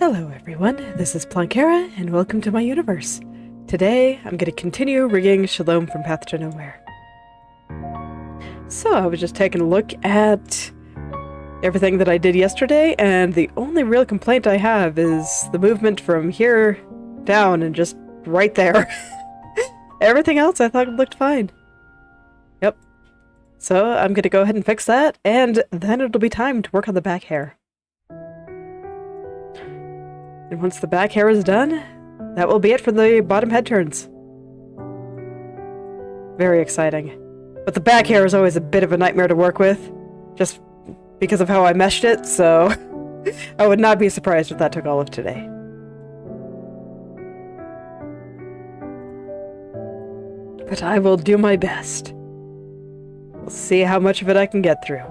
Hello everyone, this is Plankera, and welcome to my universe. Today, I'm going to continue rigging Shalom from Path to Nowhere. So, I was just taking a look at everything that I did yesterday, and the only real complaint I have is the movement from here down and just right there. Everything else I thought looked fine. Yep. So, I'm going to go ahead and fix that, and then it'll be time to work on the back hair. And once the back hair is done, that will be it for the bottom head turns. Very exciting. But the back hair is always a bit of a nightmare to work with, just because of how I meshed it, so I would not be surprised if that took all of today. But I will do my best. We'll see how much of it I can get through.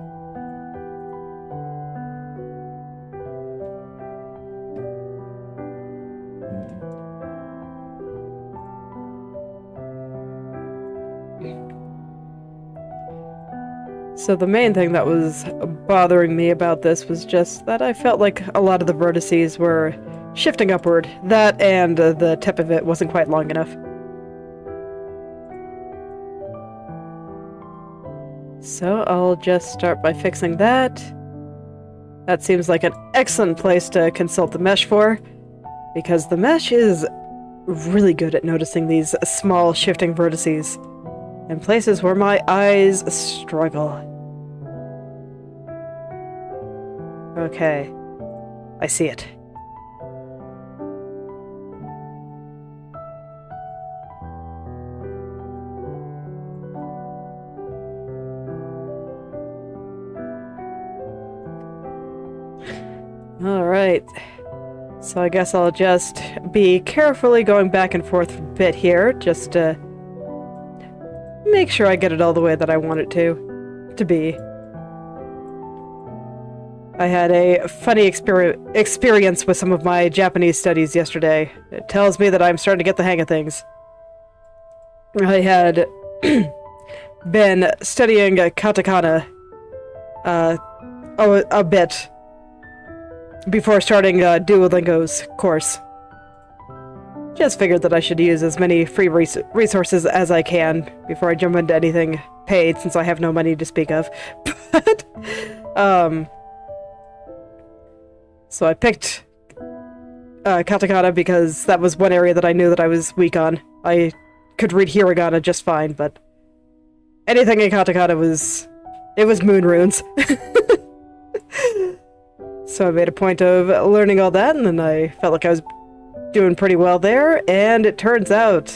So the main thing that was bothering me about this was just that I felt like a lot of the vertices were shifting upward. That and the tip of it wasn't quite long enough. So I'll just start by fixing that. That seems like an excellent place to consult the mesh for, because the mesh is really good at noticing these small shifting vertices in places where my eyes struggle. Okay, I see it. Alright, so I guess I'll just be carefully going back and forth a bit here, just to make sure I get it all the way that I want it to be. I had a funny experience with some of my Japanese studies yesterday. It tells me that I'm starting to get the hang of things. I had been studying katakana a bit before starting Duolingo's course. Just figured that I should use as many free resources as I can before I jump into anything paid, since I have no money to speak of. But, so I picked katakana because that was one area that I knew that I was weak on. I could read hiragana just fine, but anything in katakana was moon runes. So I made a point of learning all that, and then I felt like I was doing pretty well there, and it turns out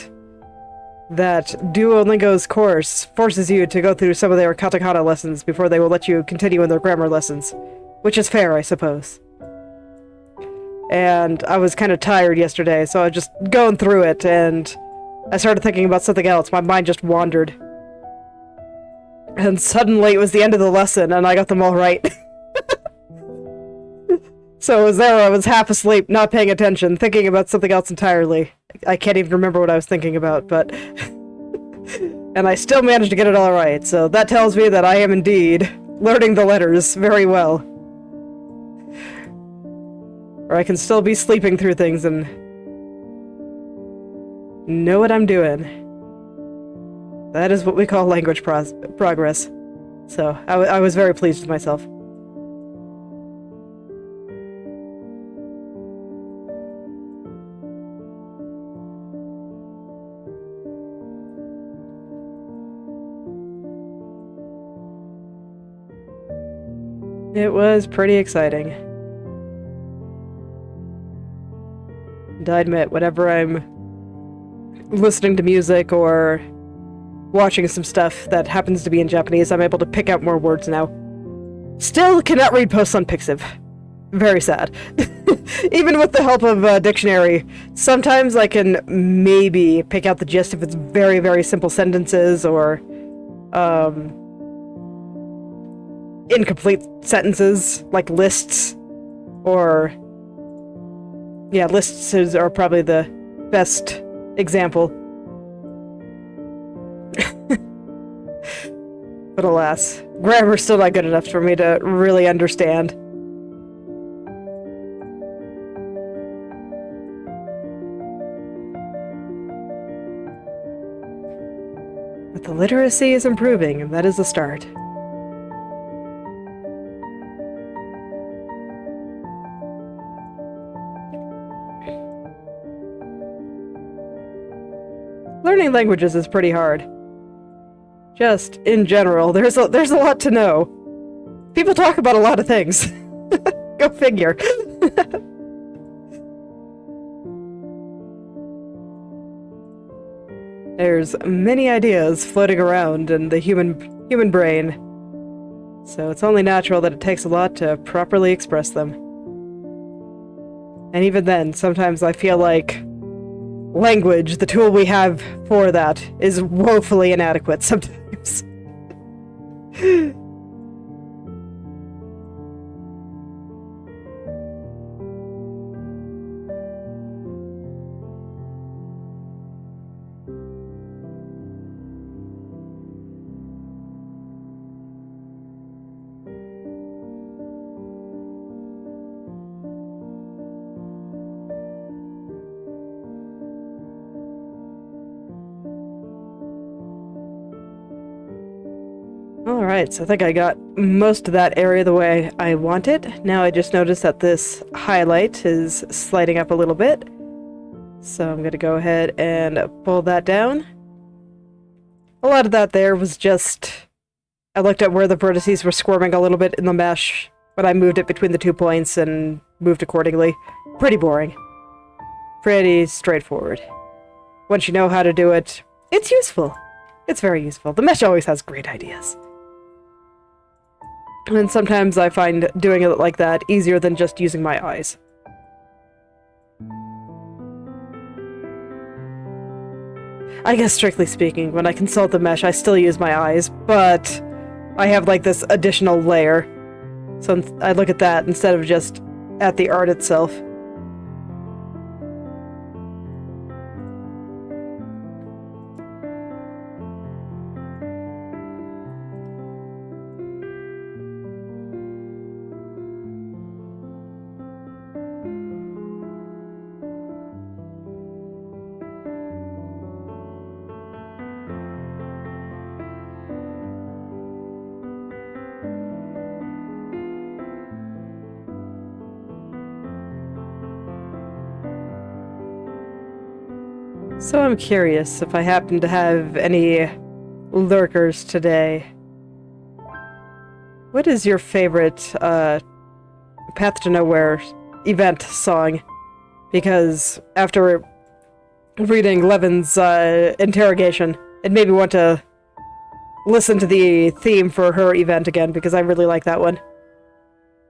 that Duolingo's course forces you to go through some of their katakana lessons before they will let you continue in their grammar lessons, which is fair, I suppose. And I was kind of tired yesterday, so I was just going through it, and I started thinking about something else. My mind just wandered. And suddenly it was the end of the lesson, and I got them all right. So it was there, I was half asleep, not paying attention, thinking about something else entirely. I can't even remember what I was thinking about, but... And I still managed to get it all right, so that tells me that I am indeed learning the letters very well. Or I can still be sleeping through things and know what I'm doing. That is what we call language progress. So, I was very pleased with myself. It was pretty exciting. And I admit, whenever I'm listening to music or watching some stuff that happens to be in Japanese, I'm able to pick out more words now. Still cannot read posts on Pixiv. Very sad. Even with the help of a dictionary, sometimes I can maybe pick out the gist if it's very, very simple sentences or, incomplete sentences, like lists, or... Yeah, lists are probably the best example. But alas, grammar's still not good enough for me to really understand. But the literacy is improving, and that is a start. Learning languages is pretty hard. Just, in general, there's a lot to know. People talk about a lot of things. Go figure. There's many ideas floating around in the human brain. So it's only natural that it takes a lot to properly express them. And even then, sometimes I feel like language, the tool we have for that, is woefully inadequate sometimes. Alright, so I think I got most of that area the way I want it. Now I just noticed that this highlight is sliding up a little bit. So I'm going to go ahead and pull that down. A lot of that there was just... I looked at where the vertices were squirming a little bit in the mesh when I moved it between the 2 points and moved accordingly. Pretty boring. Pretty straightforward. Once you know how to do it, it's useful. It's very useful. The mesh always has great ideas. And sometimes I find doing it like that easier than just using my eyes. I guess strictly speaking, when I consult the mesh, I still use my eyes, but I have like this additional layer. So I look at that instead of just at the art itself. So I'm curious if I happen to have any lurkers today. What is your favorite Path to Nowhere event song? Because after reading Levin's interrogation, it made me want to listen to the theme for her event again, because I really like that one.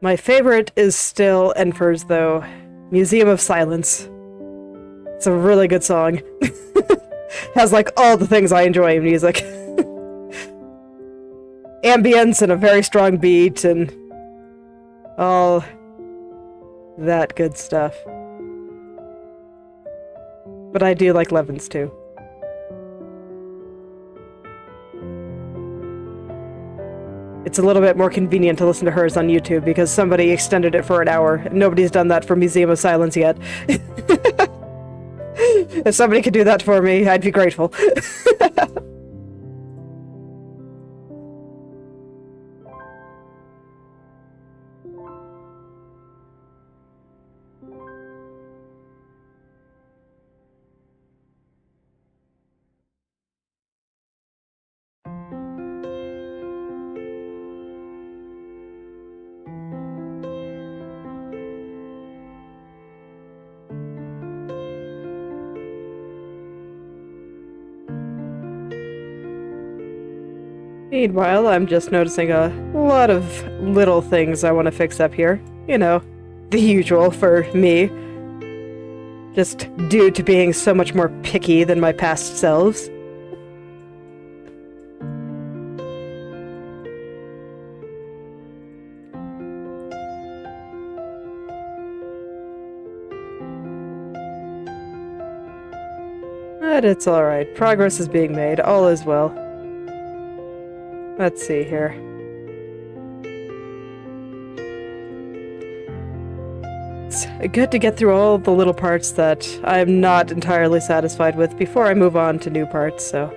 My favorite is still Enfer's, though. Museum of Silence. It's a really good song. Has like all the things I enjoy in music. Ambience and a very strong beat and all that good stuff. But I do like Levin's too. It's a little bit more convenient to listen to hers on YouTube because somebody extended it for an hour. And nobody's done that for Museum of Silence yet. If somebody could do that for me, I'd be grateful. Meanwhile, I'm just noticing a lot of little things I want to fix up here. You know, the usual for me. Just due to being so much more picky than my past selves. But it's alright. Progress is being made. All is well. Let's see here. It's good to get through all the little parts that I'm not entirely satisfied with before I move on to new parts, so...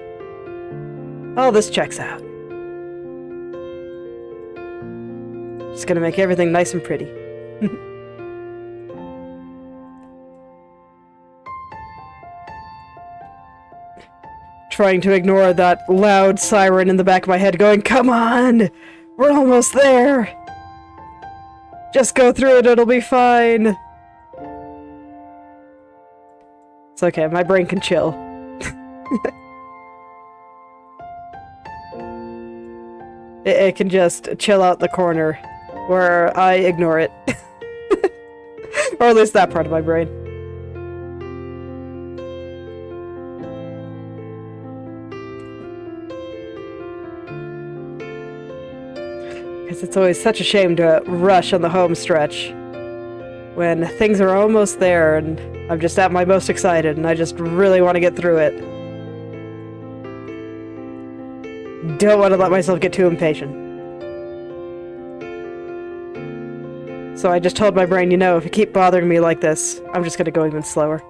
All this checks out. Just gonna make everything nice and pretty. Trying to ignore that loud siren in the back of my head going, "Come on! We're almost there! Just go through it, it'll be fine!" It's okay, my brain can chill. It can just chill out the corner where I ignore it. Or at least that part of my brain. Because it's always such a shame to rush on the home stretch when things are almost there and I'm just at my most excited and I just really want to get through it. Don't want to let myself get too impatient. So I just told my brain, you know, if you keep bothering me like this, I'm just gonna go even slower.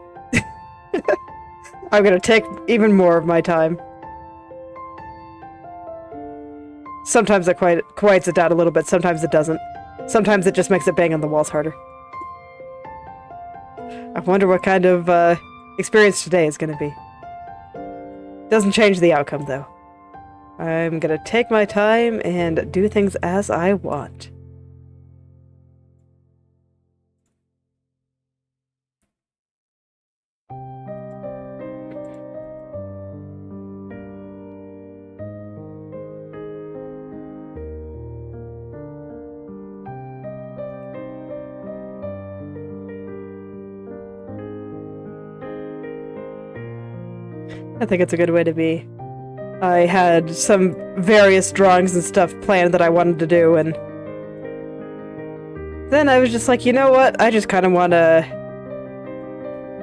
I'm gonna take even more of my time. Sometimes it quiets it down a little bit, sometimes it doesn't. Sometimes it just makes it bang on the walls harder. I wonder what kind of experience today is gonna be. Doesn't change the outcome, though. I'm gonna take my time and do things as I want. I think it's a good way to be. I had some various drawings and stuff planned that I wanted to do, and then I was just like, you know what? I just kind of want to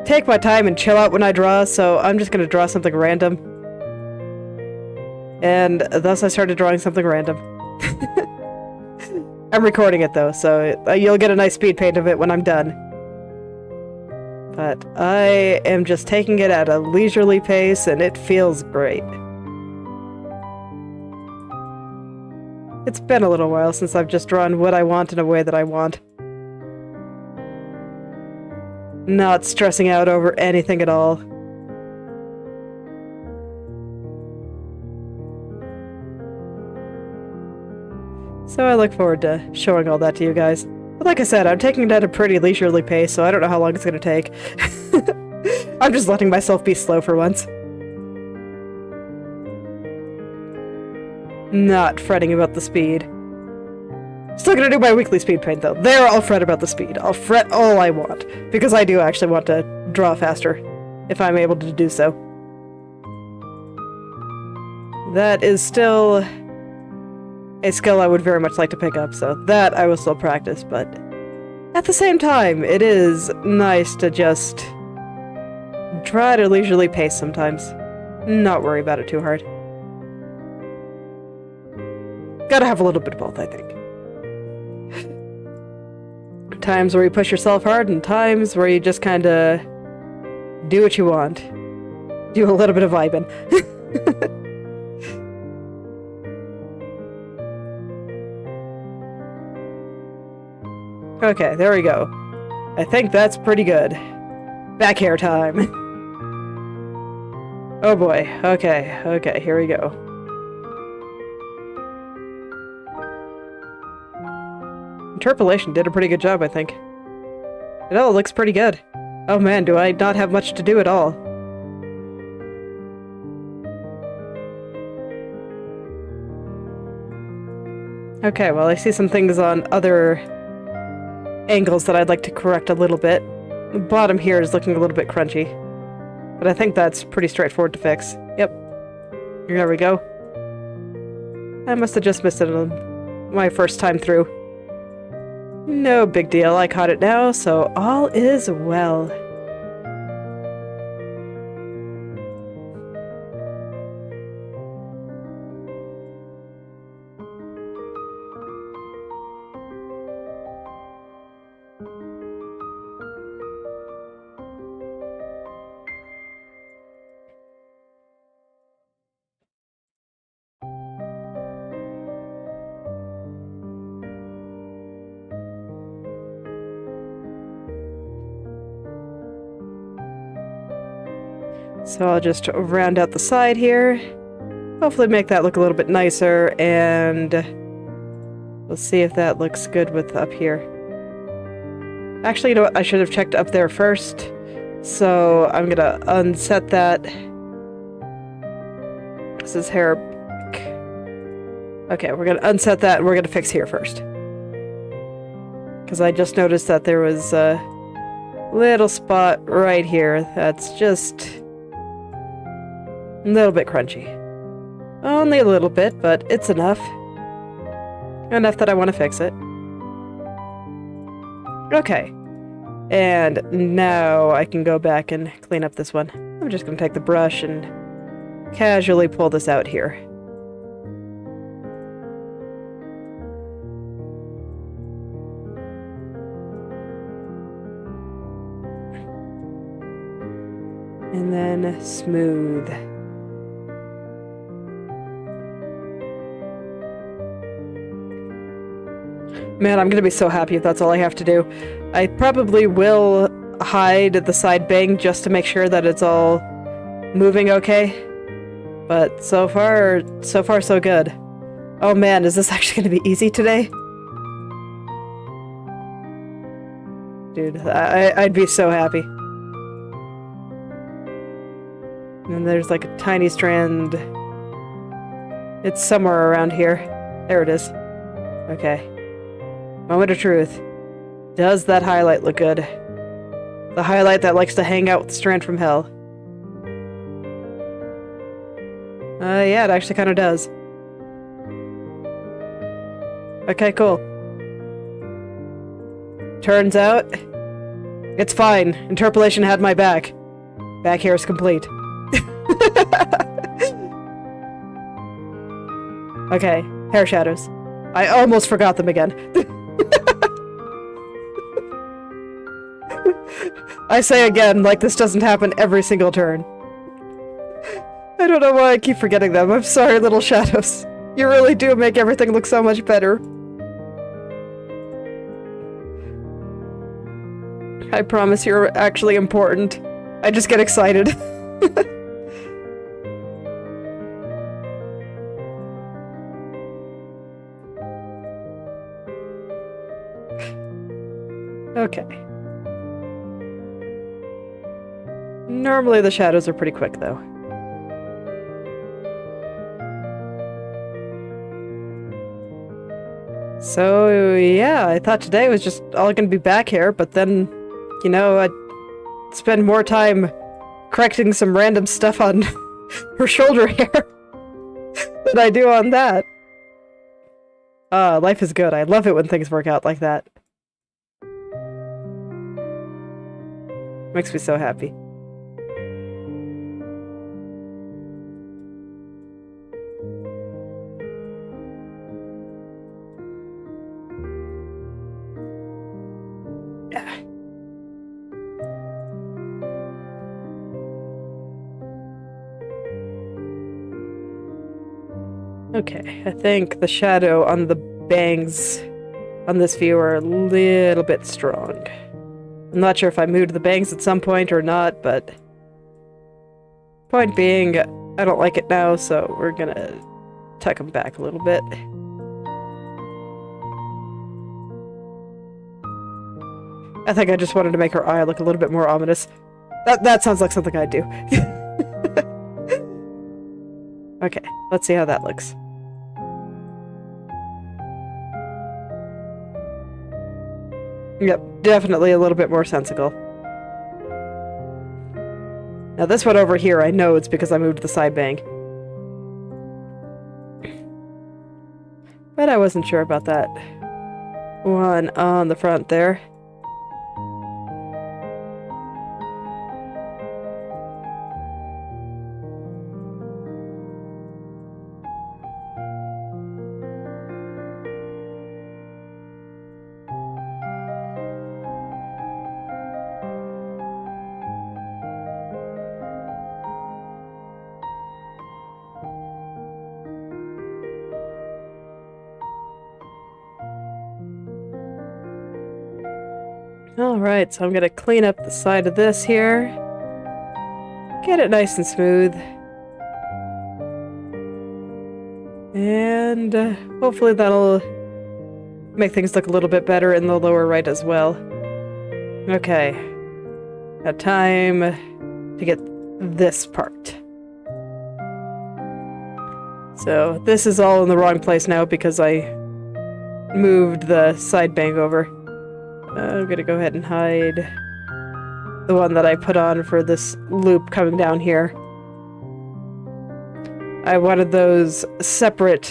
take my time and chill out when I draw, so I'm just going to draw something random. And thus I started drawing something random. I'm recording it though, so you'll get a nice speed paint of it when I'm done. But I am just taking it at a leisurely pace, and it feels great. It's been a little while since I've just drawn what I want in a way that I want. Not stressing out over anything at all. So I look forward to showing all that to you guys. But like I said, I'm taking it at a pretty leisurely pace, so I don't know how long it's going to take. I'm just letting myself be slow for once. Not fretting about the speed. Still gonna do my weekly speed paint, though. There, I'll fret about the speed. I'll fret all I want, because I do actually want to draw faster, if I'm able to do so. That is still a skill I would very much like to pick up, so that I will still practice, but at the same time, it is nice to just try to leisurely pace sometimes. Not worry about it too hard. Gotta have a little bit of both, I think. Times where you push yourself hard, and times where you just kinda do what you want. Do a little bit of vibing. Okay, there we go. I think that's pretty good. Back hair time. Oh boy. Okay, here we go. Interpolation did a pretty good job, I think. It all looks pretty good. Oh man, do I not have much to do at all. Okay, well I see some things on other angles that I'd like to correct a little bit. The bottom here is looking a little bit crunchy. But I think that's pretty straightforward to fix. Yep. There we go. I must have just missed it on my first time through. No big deal, I caught it now, so all is well. So I'll just round out the side here. Hopefully make that look a little bit nicer, and we'll see if that looks good with up here. Actually, you know what? I should have checked up there first. So I'm gonna unset that. This is hair. Okay, we're gonna unset that and we're gonna fix here first. Because I just noticed that there was a little spot right here that's just a little bit crunchy. Only a little bit, but it's enough. Enough that I want to fix it. Okay. And now I can go back and clean up this one. I'm just going to take the brush and casually pull this out here. And then smooth. Man, I'm gonna be so happy if that's all I have to do. I probably will hide the side bang just to make sure that it's all moving okay. But so far so good. Oh man, is this actually gonna be easy today? Dude, I'd be so happy. And there's like a tiny strand. It's somewhere around here. There it is. Okay. Moment of truth. Does that highlight look good? The highlight that likes to hang out with the strand from hell. Yeah, it actually kind of does. Okay, cool. Turns out, it's fine. Interpolation had my back. Back hair is complete. Okay, hair shadows. I almost forgot them again. I say again, like this doesn't happen every single turn. I don't know why I keep forgetting them. I'm sorry, little shadows. You really do make everything look so much better. I promise you're actually important. I just get excited. Okay. Normally the shadows are pretty quick, though. So, yeah, I thought today was just all gonna be back hair, but then, you know, I'd spend more time correcting some random stuff on her shoulder hair than I do on that. Life is good. I love it when things work out like that. Makes me so happy. Okay, I think the shadow on the bangs on this view are a little bit strong. I'm not sure if I moved the bangs at some point or not, but point being, I don't like it now, so we're gonna tuck them back a little bit. I think I just wanted to make her eye look a little bit more ominous. That sounds like something I'd do. Okay, let's see how that looks. Yep, definitely a little bit more sensical. Now this one over here, I know it's because I moved the side bang. But I wasn't sure about that one on the front there. Alright, so I'm gonna clean up the side of this here. Get it nice and smooth. And hopefully that'll make things look a little bit better in the lower right as well. Okay. Got time to get this part. So this is all in the wrong place now because I moved the side bang over. I'm gonna go ahead and hide the one that I put on for this loop coming down here. I wanted those separate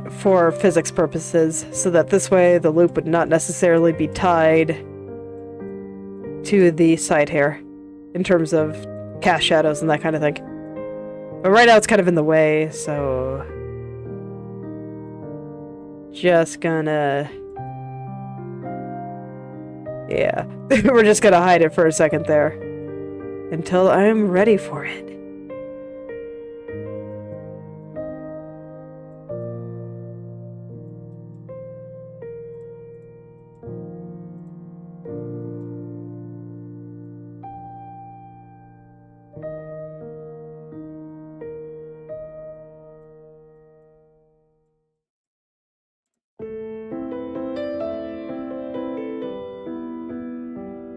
for physics purposes, so that this way the loop would not necessarily be tied to the side hair in terms of cast shadows and that kind of thing. But right now it's kind of in the way, so just gonna... yeah, we're just gonna hide it for a second there until I'm ready for it.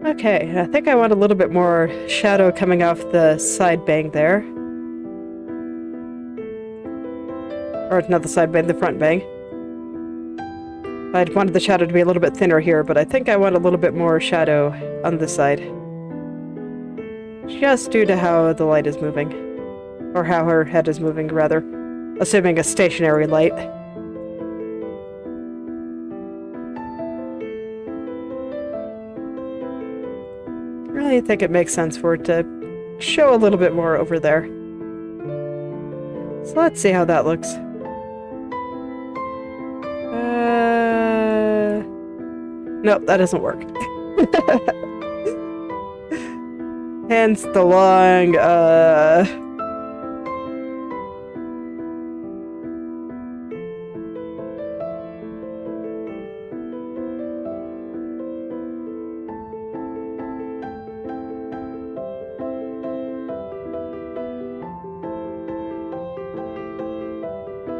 Okay, I think I want a little bit more shadow coming off the side bang there. Or not the side bang, the front bang. I wanted the shadow to be a little bit thinner here, but I think I want a little bit more shadow on this side. Just due to how the light is moving. Or how her head is moving, rather. Assuming a stationary light. I think it makes sense for it to show a little bit more over there. So let's see how that looks. Nope, that doesn't work. Hence the long,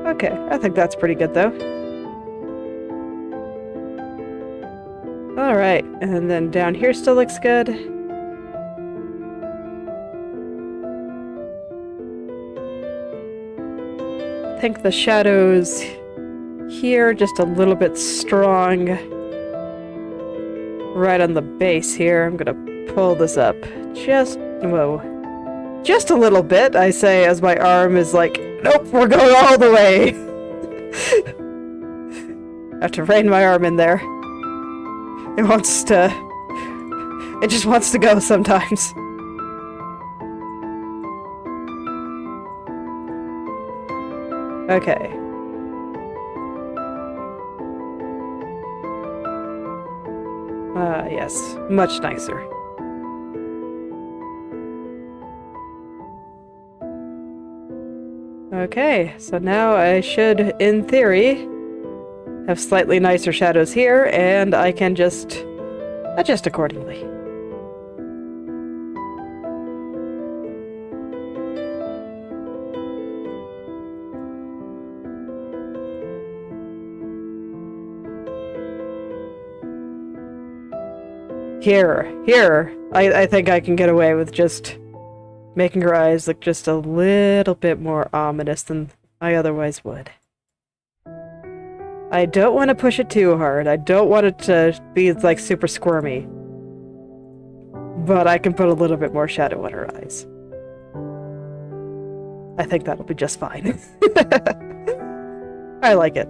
Okay, I think that's pretty good, though. Alright, and then down here still looks good. I think the shadows here just a little bit strong. Right on the base here. I'm gonna pull this up. Whoa. Just a little bit, I say, as my arm is like, nope, we're going all the way. I have to rein my arm in there. It just wants to go sometimes. Okay. Yes, much nicer. Okay, so now I should, in theory, have slightly nicer shadows here, and I can just adjust accordingly. Here, I think I can get away with just making her eyes look just a little bit more ominous than I otherwise would. I don't want to push it too hard. I don't want it to be, like, super squirmy. But I can put a little bit more shadow on her eyes. I think that'll be just fine. I like it.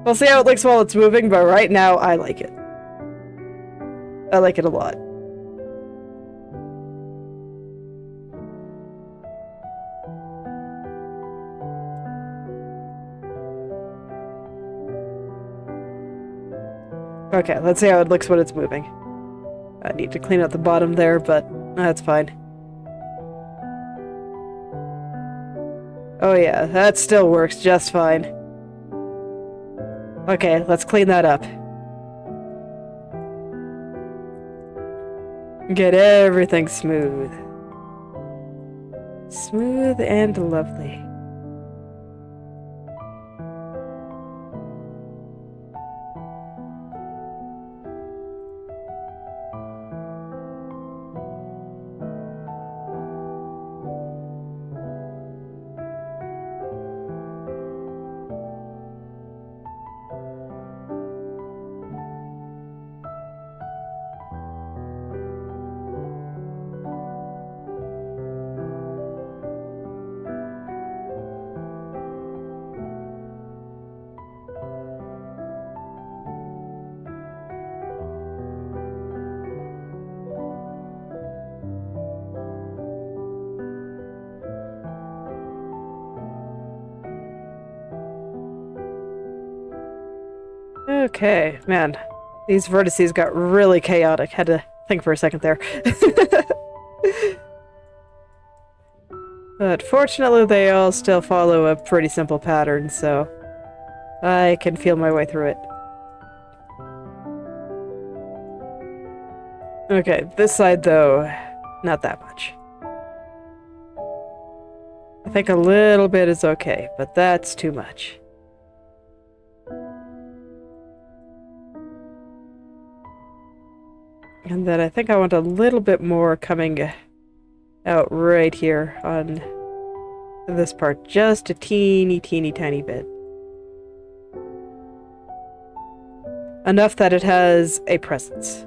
We'll see how it looks while it's moving, but right now, I like it. I like it a lot. Okay, let's see how it looks when it's moving. I need to clean up the bottom there, but that's fine. Oh yeah, that still works just fine. Okay, let's clean that up. Get everything smooth. Smooth and lovely. Okay, man. These vertices got really chaotic. Had to think for a second there. But fortunately, they all still follow a pretty simple pattern, so I can feel my way through it. Okay, this side, though, not that much. I think a little bit is okay, but that's too much. And then I think I want a little bit more coming out right here on this part. Just a teeny tiny bit. Enough that it has a presence.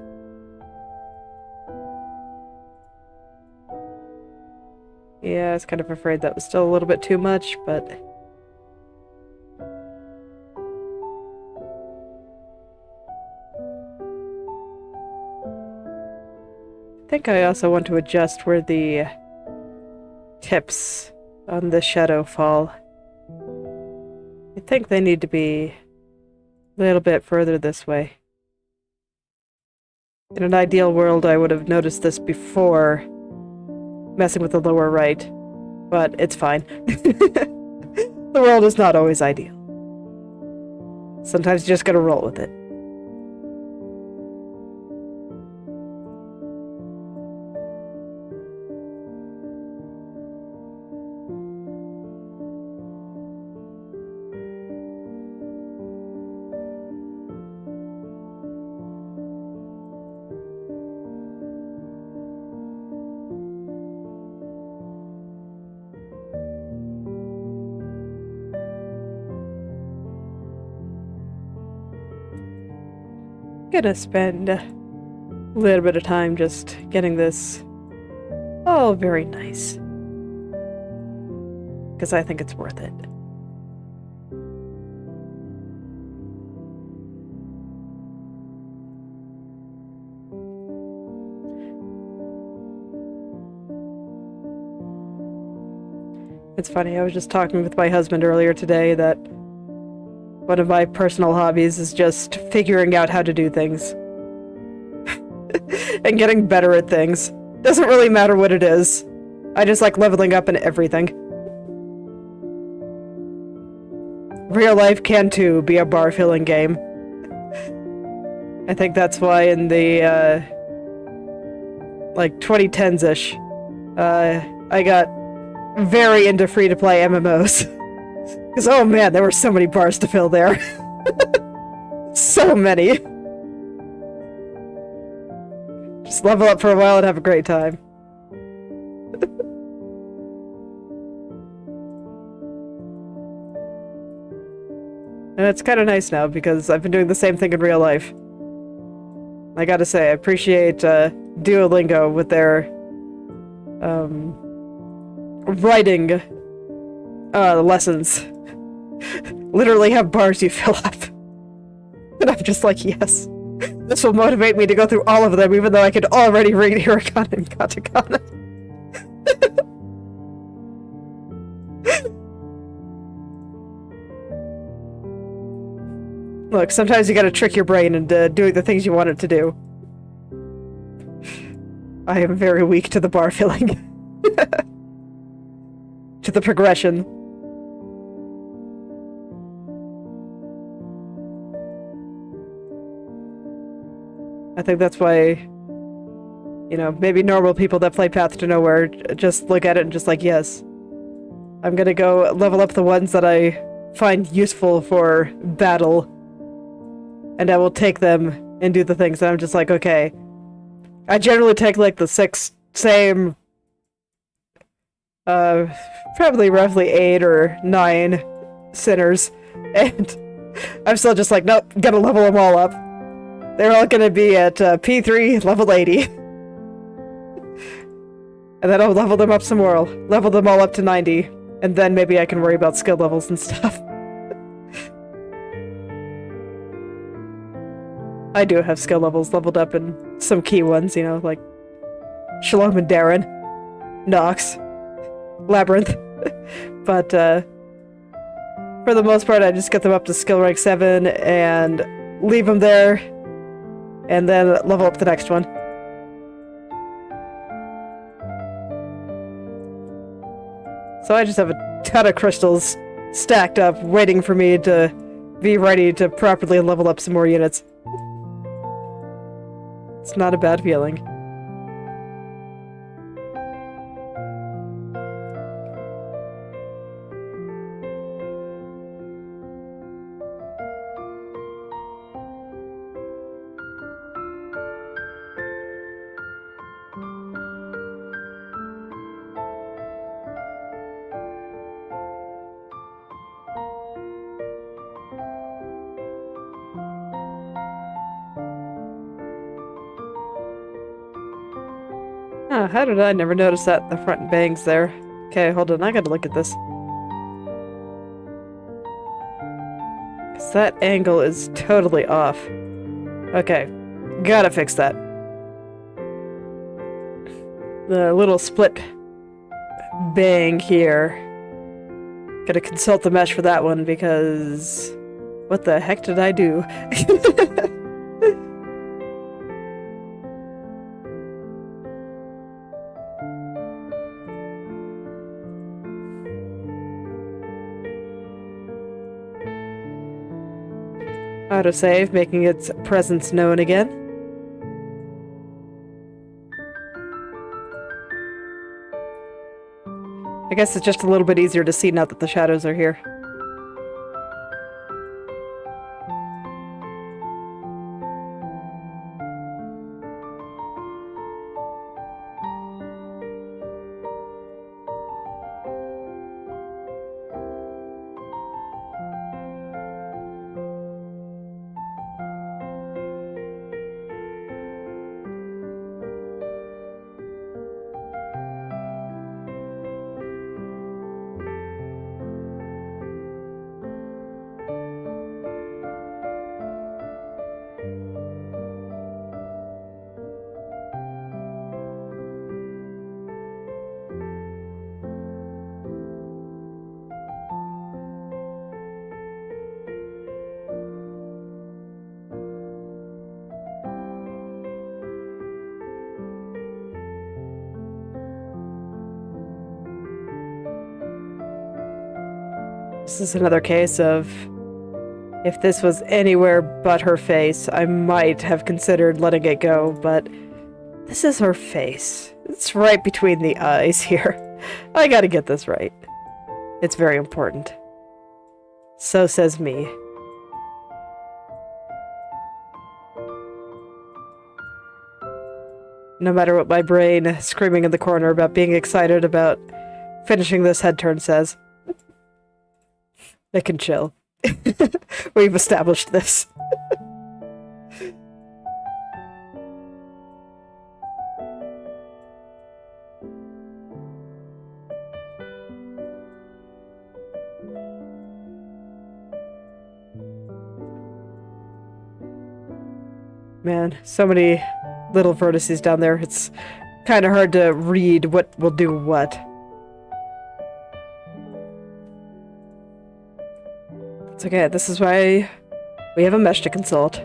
Yeah, I was kind of afraid that was still a little bit too much, but... I think I also want to adjust where the tips on the shadow fall. I think they need to be a little bit further this way. In an ideal world, I would have noticed this before messing with the lower right, but it's fine. The world is not always ideal. Sometimes you just gotta roll with it. Gonna spend a little bit of time just getting this all very nice. Because I think it's worth it. It's funny, I was just talking with my husband earlier today that one of my personal hobbies is just figuring out how to do things. And getting better at things. Doesn't really matter what it is. I just like leveling up in everything. Real life can too be a bar filling game. I think that's why in the like 2010s-ish, I got very into free-to-play MMOs. Because, oh man, there were so many bars to fill there. So many. Just level up for a while and have a great time. And it's kind of nice now, because I've been doing the same thing in real life. I gotta say, I appreciate Duolingo with their writing lessons. Literally have bars you fill up. And I'm just like, yes. This will motivate me to go through all of them, even though I could already read Hiragana and Katakana. Look, sometimes you gotta trick your brain into doing the things you want it to do. I am very weak to the bar filling. To the progression. I think that's why You know, maybe normal people that play Path to Nowhere just look at it and just like, yes. I'm gonna go level up the ones that I find useful for battle. And I will take them and do the things. And I'm just like, okay. I generally take like the 6 same... probably roughly 8 or 9 sinners. And I'm still just like, nope, gotta level them all up. They're all gonna be at P3, level 80. And then I'll level them up some more. Level them all up to 90. And then maybe I can worry about skill levels and stuff. I do have skill levels leveled up in some key ones, you know, like Shalom and Darren, Nox, Labyrinth. But for the most part, I just get them up to skill rank 7 and leave them there, and then level up the next one. So I just have a ton of crystals stacked up, waiting for me to be ready to properly level up some more units. It's not a bad feeling. Oh, how did I never notice that the front bangs there? Okay, hold on, I gotta look at this. 'Cause that angle is totally off. Okay, gotta fix that. The little split bang here. Gotta consult the mesh for that one because... what the heck did I do? Autosave, making its presence known again. I guess it's just a little bit easier to see now that the shadows are here. This is another case of, if this was anywhere but her face, I might have considered letting it go, but this is her face. It's right between the eyes here. I gotta get this right. It's very important. So says me. No matter what my brain screaming in the corner about being excited about finishing this head turn says. I can chill. We've established this. Man, so many little vertices down there. It's kind of hard to read what will do what. It's okay, this is why we have a mesh to consult.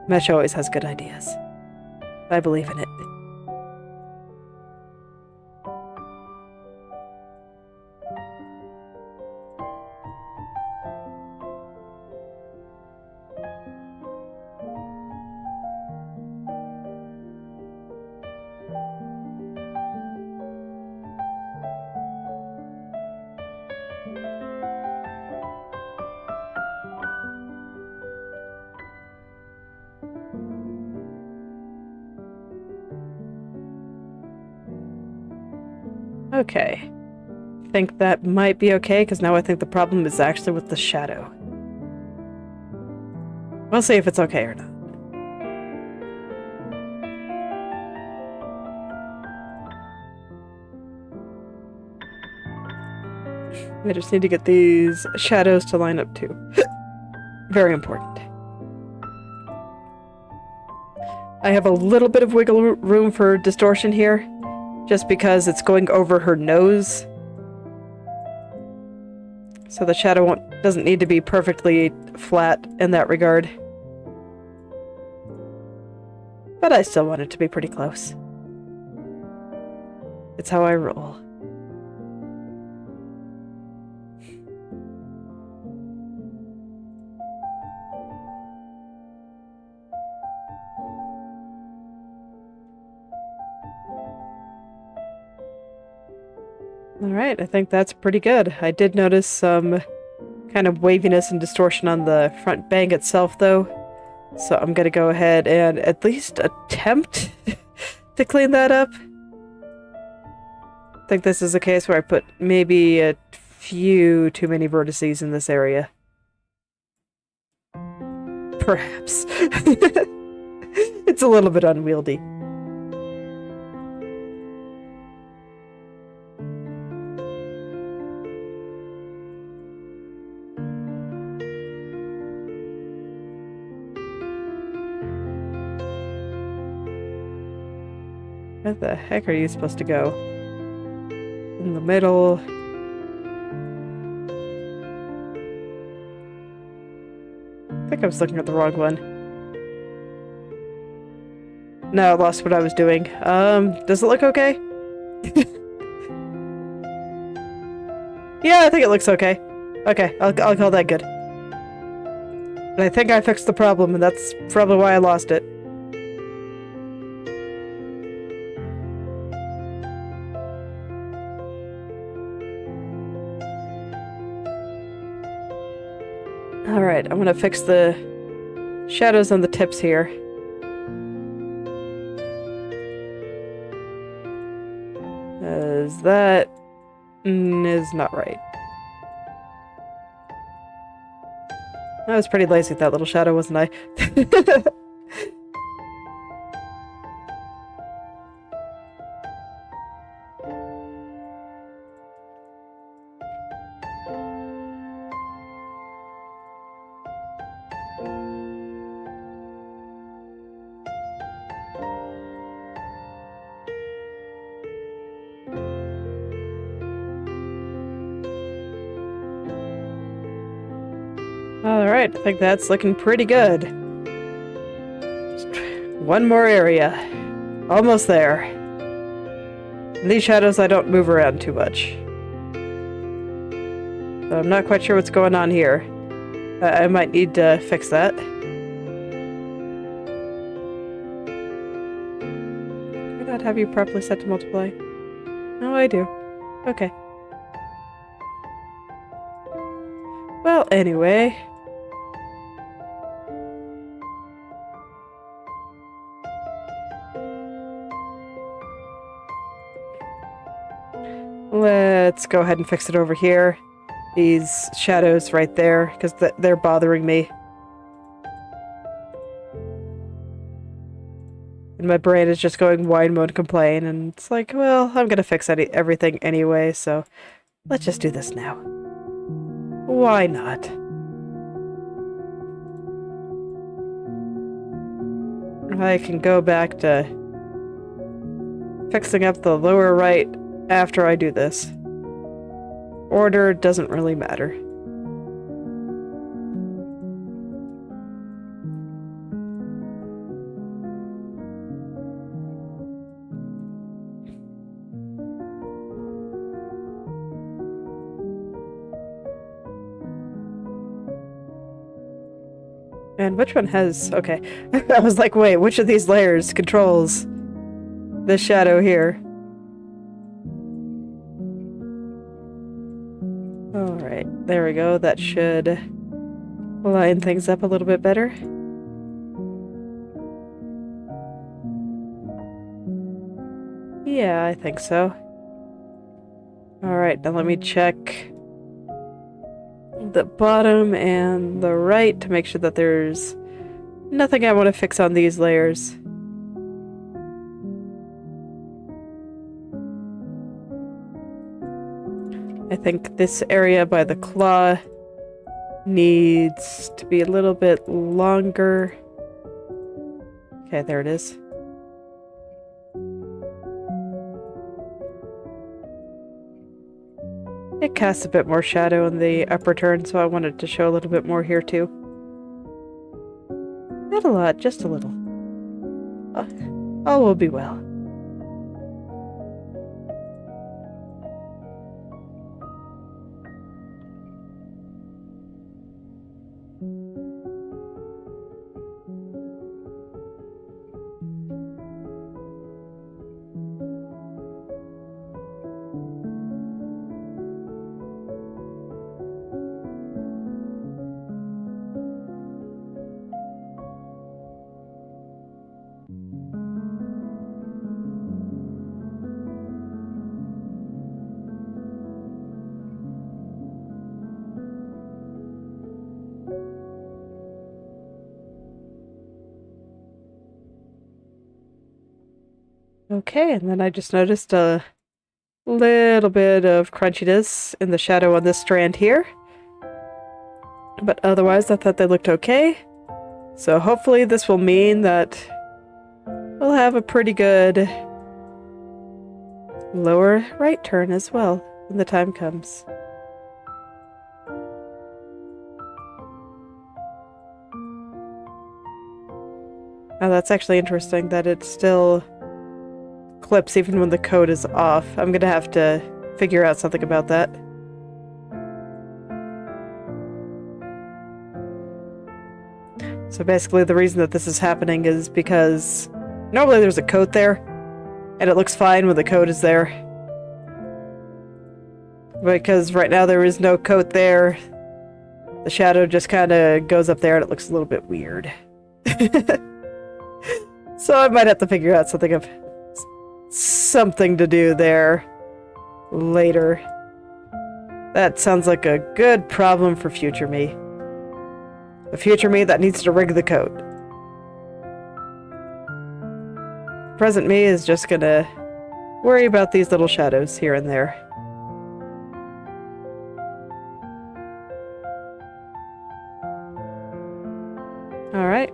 Mesh always has good ideas. I believe in it. Okay. I think that might be okay, because now I think the problem is actually with the shadow. We'll see if it's okay or not. I just need to get these shadows to line up too. Very important. I have a little bit of wiggle room for distortion here, just because it's going over her nose. So the shadow doesn't need to be perfectly flat in that regard. But I still want it to be pretty close. It's how I roll. Alright, I think that's pretty good. I did notice some kind of waviness and distortion on the front bang itself, though. So I'm gonna go ahead and at least attempt to clean that up. I think this is a case where I put maybe a few too many vertices in this area. Perhaps. It's a little bit unwieldy. Where the heck are you supposed to go? In the middle. I think I was looking at the wrong one. No, I lost what I was doing. Does it look okay? Yeah, I think it looks okay. Okay, I'll call that good. And I think I fixed the problem, and that's probably why I lost it. Alright, I'm gonna fix the shadows on the tips here. As that is not right. I was pretty lazy with that little shadow, wasn't I? Alright, I think that's looking pretty good. Just one more area. Almost there. These shadows I don't move around too much. So I'm not quite sure what's going on here. I might need to fix that. Do I not have you properly set to multiply? Oh, I do. Okay. Well, anyway. Let's go ahead and fix it over here. These shadows right there, because they're bothering me. And my brain is just going whine, moan, complain, and it's like, well, I'm gonna fix everything anyway, so let's just do this now. Why not? I can go back to fixing up the lower right after I do this. Order doesn't really matter. And which one has... Okay. I was like, wait, which of these layers controls this shadow here? Alright, there we go. That should line things up a little bit better. Yeah, I think so. Alright, now let me check the bottom and the right to make sure that there's nothing I want to fix on these layers. I think this area by the claw needs to be a little bit longer. Okay, there it is. It casts a bit more shadow in the upper turn, so I wanted to show a little bit more here too. Not a lot, just a little. All will be well. Okay, and then I just noticed a little bit of crunchiness in the shadow on this strand here. But otherwise, I thought they looked okay. So hopefully this will mean that we'll have a pretty good lower right turn as well when the time comes. Oh, that's actually interesting that it still clips even when the code is off. I'm gonna have to figure out something about that. So basically the reason that this is happening is because normally there's a coat there, and it looks fine when the coat is there. Because right now there is no coat there, the shadow just kind of goes up there and it looks a little bit weird. So I might have to figure out something to do there later. That sounds like a good problem for future me. The future me that needs to rig the coat. Present me is just gonna worry about these little shadows here and there. Alright.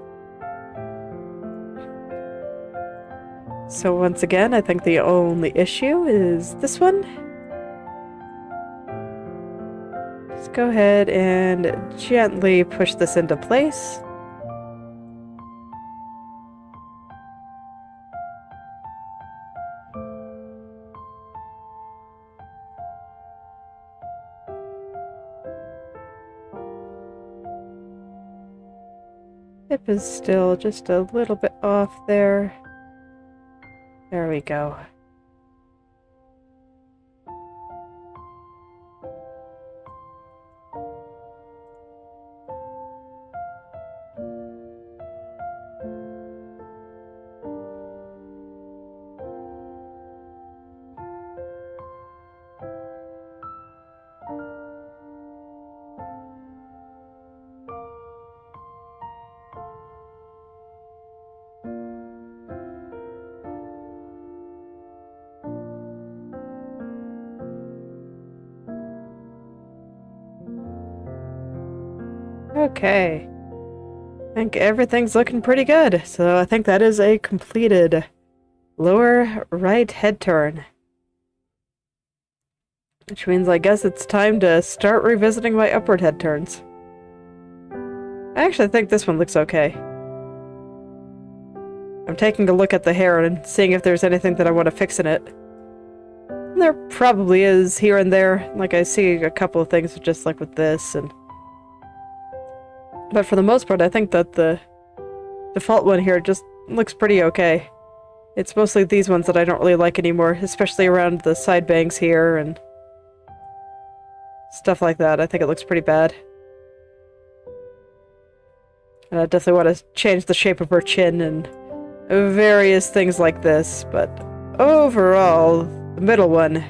So once again, I think the only issue is this one. Just go ahead and gently push this into place. Hip is still just a little bit off there. There we go. Okay. I think everything's looking pretty good, so I think that is a completed lower right head turn. Which means I guess it's time to start revisiting my upward head turns. I actually think this one looks okay. I'm taking a look at the hair and seeing if there's anything that I want to fix in it. And there probably is here and there. Like I see a couple of things just like with this and... But for the most part, I think that the default one here just looks pretty okay. It's mostly these ones that I don't really like anymore, especially around the side bangs here and stuff like that. I think it looks pretty bad. And I definitely want to change the shape of her chin and various things like this, but overall, the middle one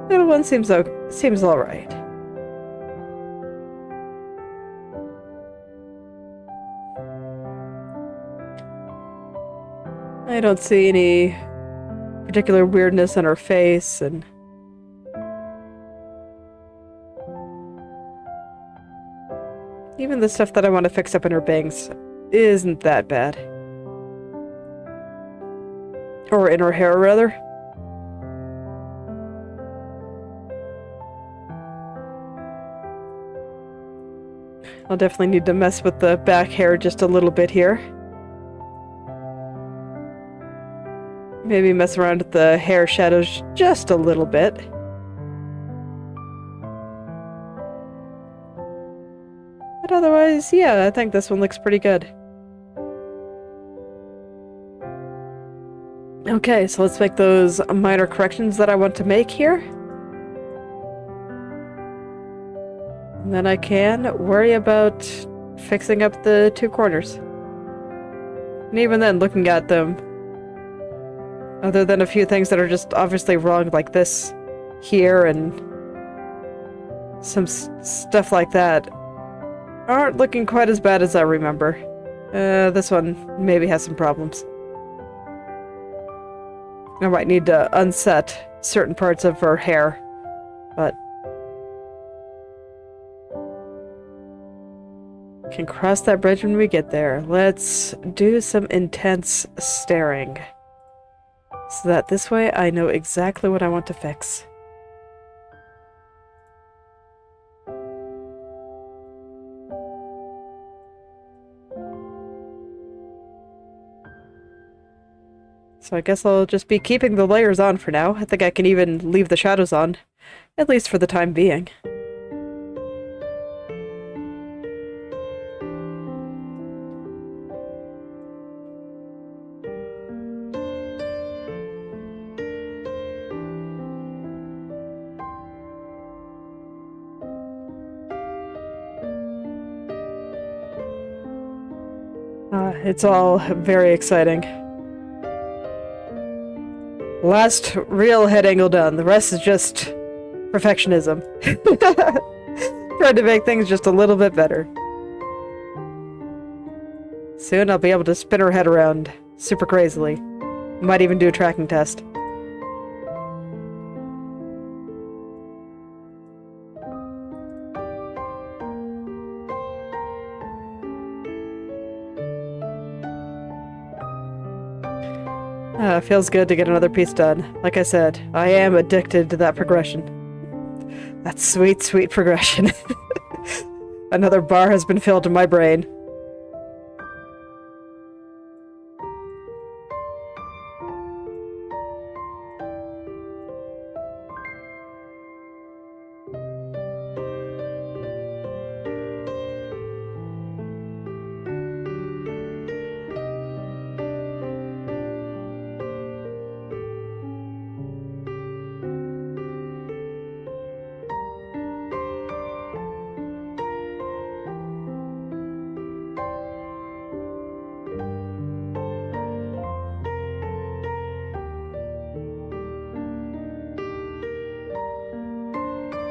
Little one seems alright. I don't see any particular weirdness on her face, and even the stuff that I want to fix up in her bangs isn't that bad. Or in her hair, rather. I'll definitely need to mess with the back hair just a little bit here. Maybe mess around with the hair shadows just a little bit. But otherwise, yeah, I think this one looks pretty good. Okay, so let's make those minor corrections that I want to make here. And then I can worry about fixing up the two corners. And even then, looking at them, other than a few things that are just obviously wrong, like this here and some stuff like that, aren't looking quite as bad as I remember. This one maybe has some problems. I might need to unset certain parts of her hair, but can cross that bridge when we get there. Let's do some intense staring, so that this way I know exactly what I want to fix. So I guess I'll just be keeping the layers on for now. I think I can even leave the shadows on, at least for the time being. It's all very exciting. Last real head angle done. The rest is just perfectionism. Trying to make things just a little bit better. Soon I'll be able to spin her head around super crazily. Might even do a tracking test. Feels good to get another piece done. Like I said, I am addicted to that progression. That sweet, sweet progression. Another bar has been filled in my brain.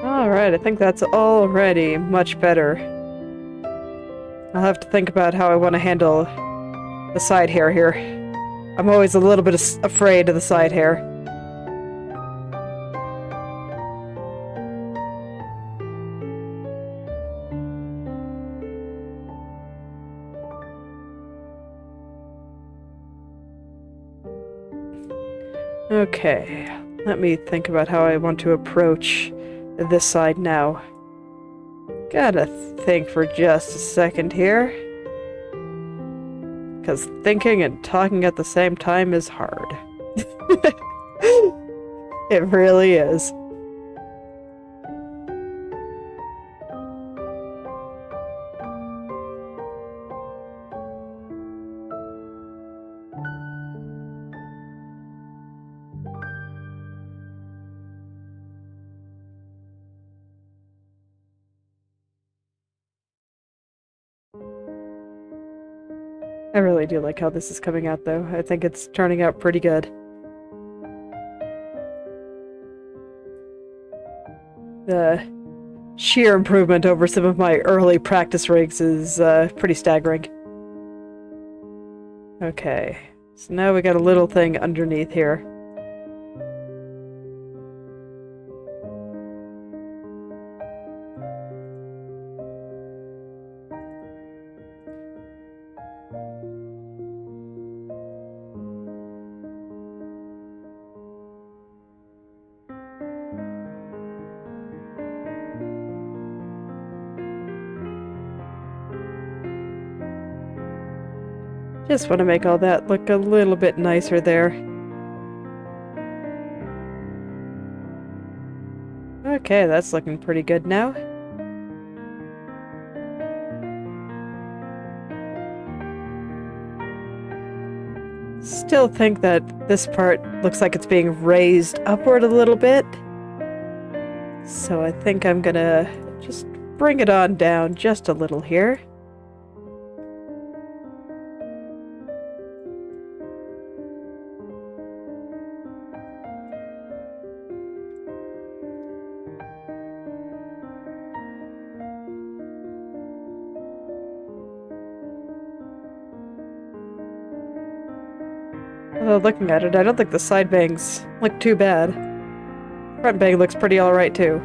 Alright, I think that's already much better. I'll have to think about how I want to handle the side hair here. I'm always a little bit afraid of the side hair. Okay, let me think about how I want to approach this side now. Gotta think for just a second here. Because thinking and talking at the same time is hard. It really is. I really do like how this is coming out, though. I think it's turning out pretty good. The sheer improvement over some of my early practice rigs is pretty staggering. Okay, so now we got a little thing underneath here. Just want to make all that look a little bit nicer there. Okay, that's looking pretty good now. Still think that this part looks like it's being raised upward a little bit. So I think I'm gonna just bring it on down just a little here. Although looking at it, I don't think the side bangs look too bad. Front bang looks pretty alright too.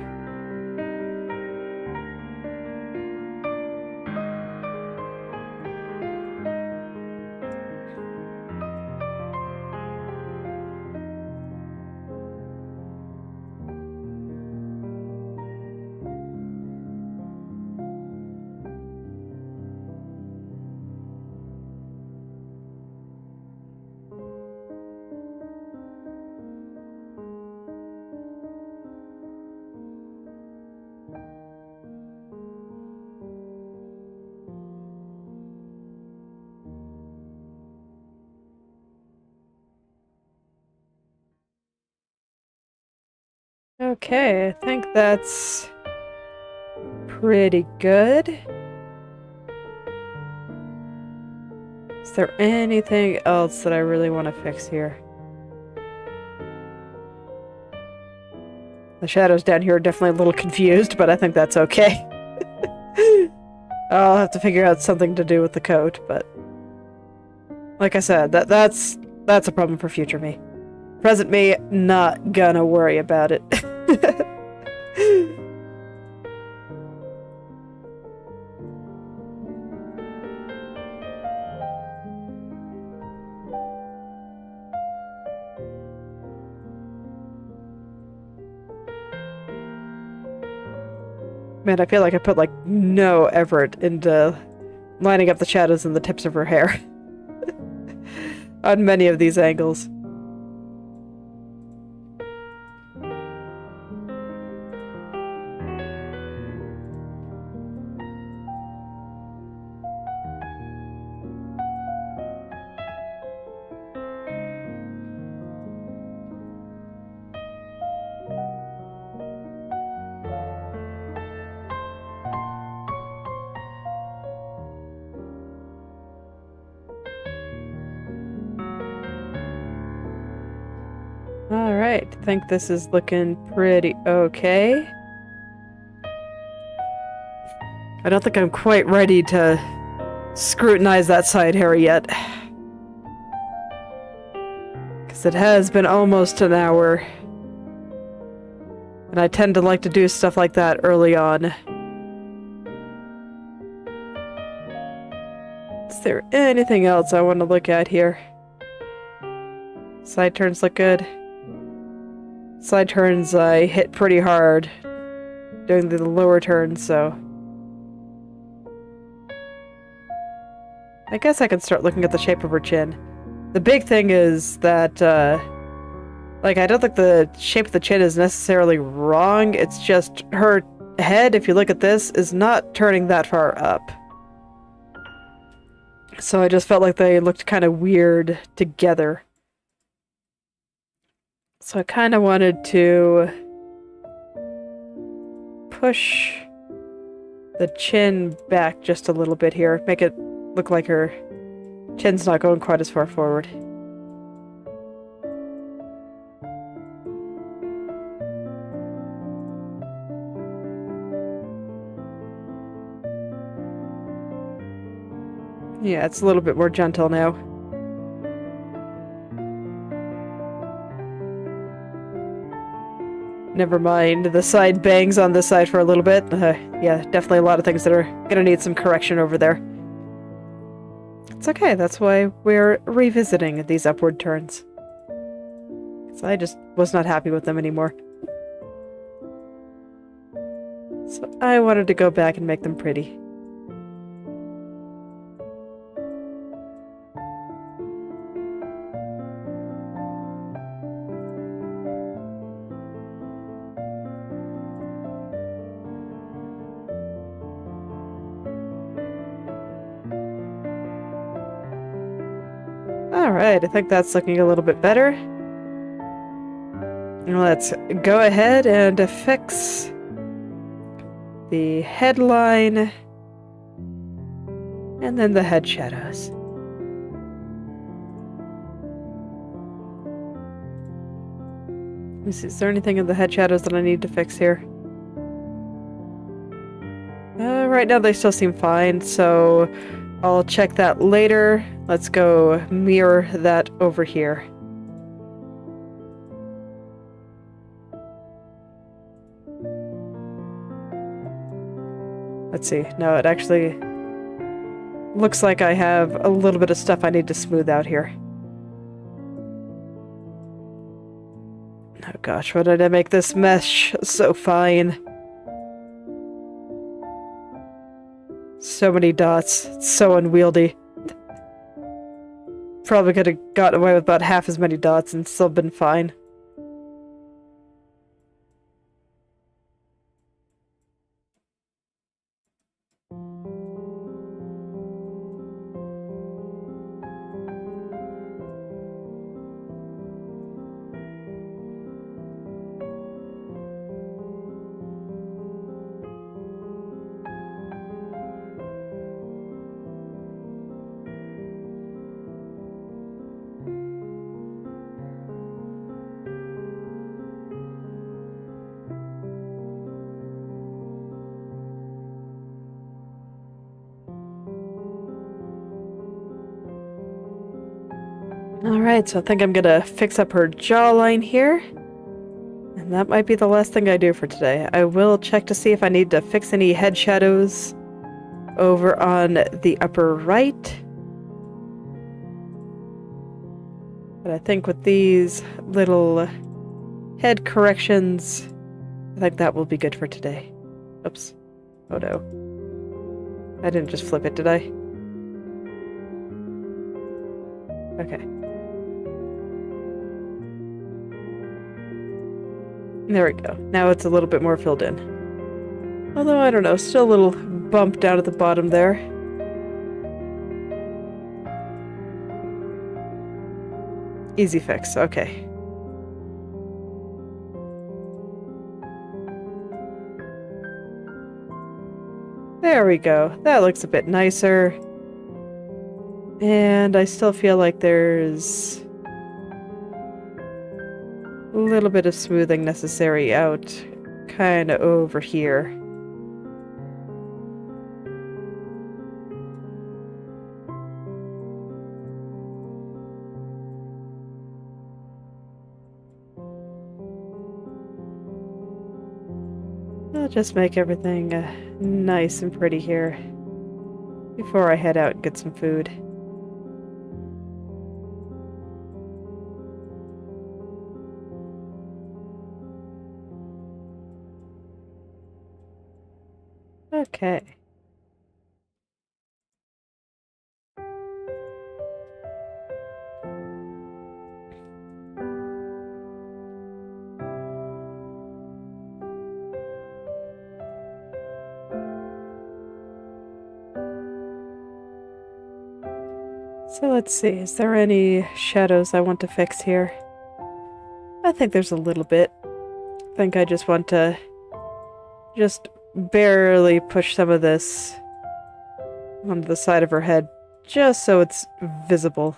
Okay, I think that's pretty good. Is there anything else that I really want to fix here? The shadows down here are definitely a little confused, but I think that's okay. I'll have to figure out something to do with the coat, but like I said, that's a problem for future me. Present me, not gonna worry about it. Man, I feel like I put like no effort into lining up the shadows and the tips of her hair on many of these angles. Alright, I think this is looking pretty okay. I don't think I'm quite ready to scrutinize that side hair yet. Because it has been almost an hour. And I tend to like to do stuff like that early on. Is there anything else I want to look at here? Side turns look good. Side turns I hit pretty hard doing the lower turns, so I guess I can start looking at the shape of her chin. The big thing is that, like, I don't think the shape of the chin is necessarily wrong, it's just her head, if you look at this, is not turning that far up. So I just felt like they looked kind of weird together. So I kind of wanted to push the chin back just a little bit here. Make it look like her chin's not going quite as far forward. Yeah, it's a little bit more gentle now. Never mind the side bangs on this side for a little bit. Yeah, definitely a lot of things that are gonna need some correction over there. It's okay, that's why we're revisiting these upward turns. So I just was not happy with them anymore. So I wanted to go back and make them pretty. Alright, I think that's looking a little bit better. Let's go ahead and fix the headline and then the head shadows. Let me see, is there anything in the head shadows that I need to fix here? Right now they still seem fine, so I'll check that later. Let's go mirror that over here. Let's see. No, it actually looks like I have a little bit of stuff I need to smooth out here. Oh gosh, why did I make this mesh so fine? So many dots. It's so unwieldy. Probably could have gotten away with about half as many dots and still been fine. Alright, so I think I'm gonna fix up her jawline here. And that might be the last thing I do for today. I will check to see if I need to fix any head shadows over on the upper right. But I think with these little head corrections, I think that will be good for today. Oops. Oh no. I didn't just flip it, did I? Okay. There we go. Now it's a little bit more filled in. Although, I don't know, still a little bump down at the bottom there. Easy fix, okay. There we go. That looks a bit nicer. And I still feel like there's a little bit of smoothing necessary out kind of over here. I'll just make everything nice and pretty here before I head out and get some food. Okay. So let's see, is there any shadows I want to fix here? I think there's a little bit. I think I just want to just barely push some of this onto the side of her head, just so it's visible.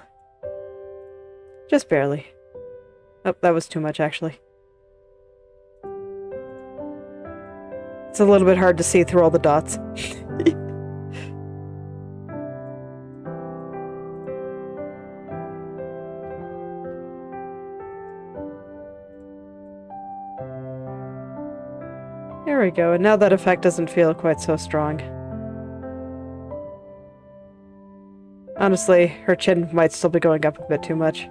Just barely. Oh, that was too much, actually. It's a little bit hard to see through all the dots. There we go, and now that effect doesn't feel quite so strong. Honestly, her chin might still be going up a bit too much.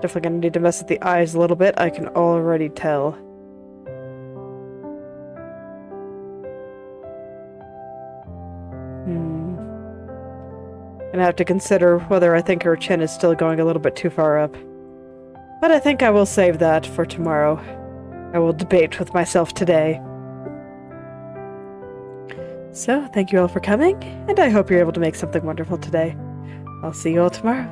Definitely gonna need to mess with the eyes a little bit, I can already tell. Gonna have to consider whether I think her chin is still going a little bit too far up. But I think I will save that for tomorrow. I will debate with myself today. So, thank you all for coming, and I hope you're able to make something wonderful today. I'll see you all tomorrow.